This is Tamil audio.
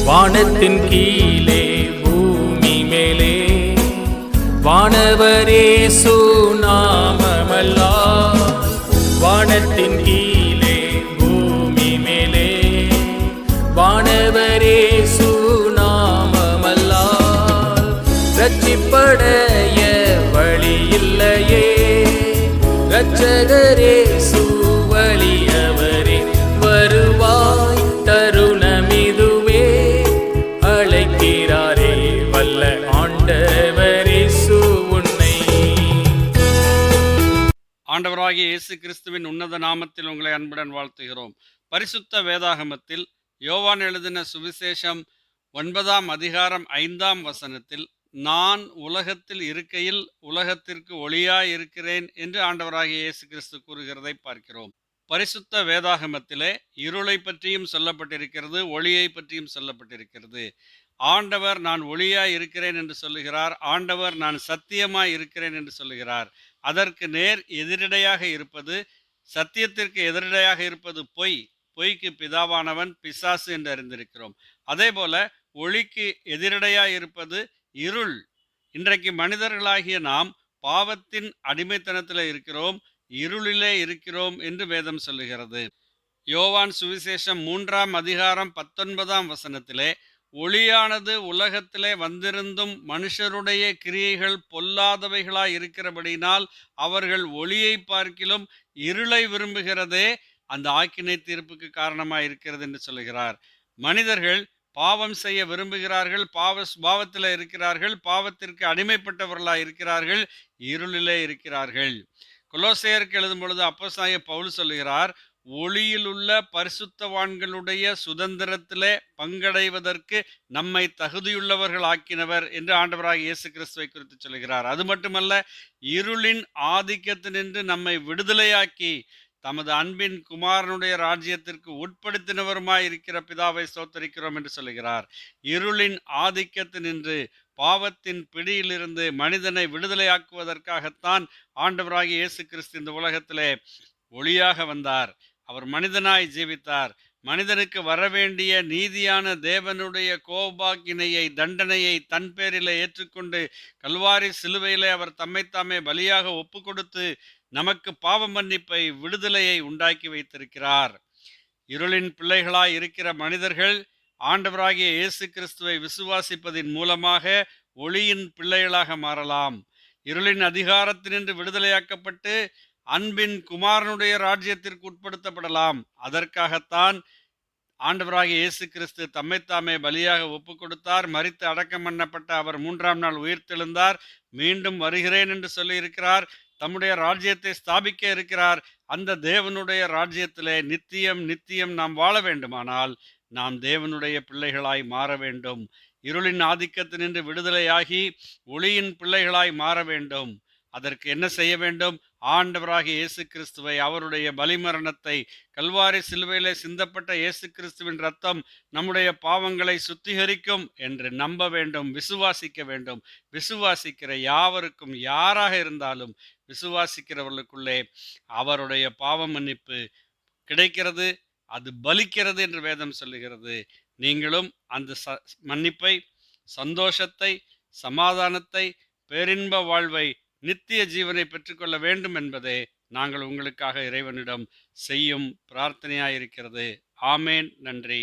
வானத்தின் கீழே பூமி மேலே வானவரேசு நாமமல்லால். வானத்தின் கீழே பூமி மேலே வானவரேசு நாமமல்லால். ரட்சிப்படைய வழி இல்லையே, இரட்சகரேசு வழியவரே. வருவாய் தருணமிதுவே, அழைக்கிறாரே வல்ல ஆண்டவரேசு உன்னை. ஆண்டவராகிய இயேசு கிறிஸ்துவின் உன்னத நாமத்தில் உங்களை அன்புடன் வாழ்த்துகிறோம். பரிசுத்த வேதாகமத்தில் யோவான் எழுதின சுவிசேஷம் 9ஆம் அதிகாரம் 5ஆம் வசனத்தில், நான் உலகத்தில் இருக்கையில் உலகத்திற்கு ஒளியாய் இருக்கிறேன் என்று ஆண்டவராகிய இயேசு கிறிஸ்து கூறுகிறதை பார்க்கிறோம். பரிசுத்த வேதாகமத்திலே இருளை பற்றியும் சொல்லப்பட்டிருக்கிறது, ஒளியை பற்றியும் சொல்லப்பட்டிருக்கிறது. ஆண்டவர் நான் ஒளியாய் இருக்கிறேன் என்று சொல்லுகிறார். ஆண்டவர் நான் சத்தியமாய் இருக்கிறேன் என்று சொல்லுகிறார். அதற்கு நேர் எதிரடையாக இருப்பது, சத்தியத்திற்கு எதிரடையாக இருப்பது பொய். பொய்க்கு பிதாவானவன் பிசாசு என்று அறிந்திருக்கிறோம். அதே போல ஒளிக்கு எதிரடையாய் இருப்பது இருள். இன்றைக்கு மனிதர்களாகிய நாம் பாவத்தின் அடிமைத்தனத்தில் இருக்கிறோம், இருளிலே இருக்கிறோம் என்று வேதம் சொல்லுகிறது. யோவான் சுவிசேஷம் 3ஆம் அதிகாரம் 19ஆம் வசனத்திலே, ஒளியானது உலகத்திலே வந்திருந்தும் மனுஷருடைய கிரியைகள் பொல்லாதவைகளாய் இருக்கிறபடினால் அவர்கள் ஒளியை பார்க்கிலும் இருளை விரும்புகிறதே அந்த ஆக்கினை தீர்ப்புக்கு காரணமாய் இருக்கிறது என்று சொல்லுகிறார். மனிதர்கள் பாவம் செய்ய விரும்புகிறார்கள், பாவத்தில் இருக்கிறார்கள், பாவத்திற்கு அடிமைப்பட்டவர்களாய் இருக்கிறார்கள், இருளிலே இருக்கிறார்கள். கொலோசையருக்கு எழுதும் பொழுது அப்போஸ்தலனாகிய பவுல் சொல்லுகிறார், ஒளியில் உள்ள பரிசுத்தவான்களுடைய சுதந்திரத்திலே பங்கடைவதற்கு நம்மை தகுதியுள்ளவர்கள் ஆக்கினவர் என்று ஆண்டவராகிய இயேசு கிறிஸ்துவை குறித்து சொல்கிறார். அது மட்டுமல்ல, இருளின் ஆதிக்கத்தினின்று நம்மை விடுதலையாக்கி தமது அன்பின் குமாரனுடைய ராஜ்யத்திற்கு உட்படுத்தினவருமாய் இருக்கிற பிதாவை ஸ்தோத்தரிக்கிறோம் என்று சொல்லுகிறார். இருளின் ஆதிக்கத்தினின்று, பாவத்தின் பிடியிலிருந்து மனிதனை விடுதலையாக்குவதற்காகத்தான் ஆண்டவராகிய இயேசு கிறிஸ்து இந்த உலகத்திலே ஒளியாக வந்தார். அவர் மனிதனாய் ஜீவித்தார். மனிதனுக்கு வரவேண்டிய நீதியான தேவனுடைய கோபாக்கினையை, தண்டனையை தன் பேரிலே ஏற்றுக்கொண்டு கல்வாரி சிலுவையிலே அவர் தம்மைத்தாமே பலியாக ஒப்பு கொடுத்து நமக்கு பாவ மன்னிப்பை, விடுதலையை உண்டாக்கி வைத்திருக்கிறார். இருளின் பிள்ளைகளாய் இருக்கிற மனிதர்கள் ஆண்டவராகிய இயேசு கிறிஸ்துவை விசுவாசிப்பதின் மூலமாக ஒளியின் பிள்ளைகளாக மாறலாம். இருளின் அதிகாரத்தினின்று விடுதலையாக்கப்பட்டு அன்பின் குமாரனுடைய ராஜ்யத்திற்கு உட்படுத்தப்படலாம். அதற்காகத்தான் ஆண்டவராகிய இயேசு கிறிஸ்து தம்மைத்தாமே பலியாக ஒப்பு கொடுத்தார். மரித்து அடக்கம் பண்ணப்பட்ட அவர் 3ஆம் நாள் உயிர்த்தெழுந்தார். மீண்டும் வருகிறேன் என்று சொல்லி இருக்கிறார். தம்முடைய ராஜ்யத்தை ஸ்தாபிக்க இருக்கிறார். அந்த தேவனுடைய ராஜ்யத்திலே நித்தியம் நித்தியம் நாம் வாழ வேண்டுமானால் நாம் தேவனுடைய பிள்ளைகளாய் மாற வேண்டும். இருளின் ஆதிக்கத்தினின்று விடுதலையாகி ஒளியின் பிள்ளைகளாய் மாற வேண்டும். அதற்கு என்ன செய்ய வேண்டும்? ஆண்டவராகிய இயேசு கிறிஸ்துவை, அவருடைய பலிமரணத்தை, கல்வாரி சிலுவையிலே சிந்தப்பட்ட இயேசு கிறிஸ்துவின் ரத்தம் நம்முடைய பாவங்களை சுத்திகரிக்கும் என்று நம்ப வேண்டும், விசுவாசிக்க வேண்டும். விசுவாசிக்கிற யாவருக்கும், யாராக இருந்தாலும் விசுவாசிக்கிறவர்களுக்குள்ளே அவருடைய பாவ மன்னிப்பு கிடைக்கிறது, அது பலிக்கிறது என்று வேதம் சொல்லுகிறது. நீங்களும் அந்த மன்னிப்பை, சந்தோஷத்தை, சமாதானத்தை, பேரின்ப வாழ்வை, நித்திய ஜீவனை பெற்றுக்கொள்ள வேண்டும் என்பதே நாங்கள் உங்களுக்காக இறைவனிடம் செய்யும் பிரார்த்தனையாயிருக்கிறது. ஆமேன். நன்றி.